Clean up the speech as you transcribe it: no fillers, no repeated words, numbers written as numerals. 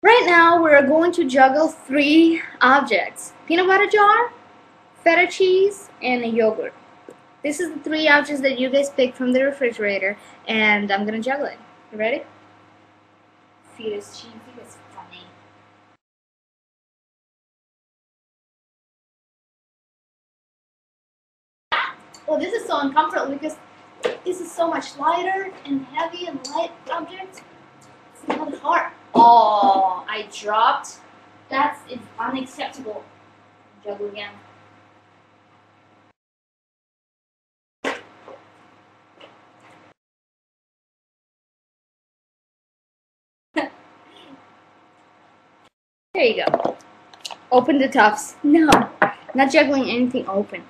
Right now, we're going to juggle 3 objects: peanut butter jar, feta cheese, and a yogurt. This is the 3 objects that you guys picked from the refrigerator, and I'm gonna juggle it. You ready? Feta's cheese was funny. Oh, this is so uncomfortable because this is so much lighter and heavy and light object. It's not hard. Oh, I dropped. That's unacceptable. Juggle again. There you go. Open the tufts. No, not juggling anything open.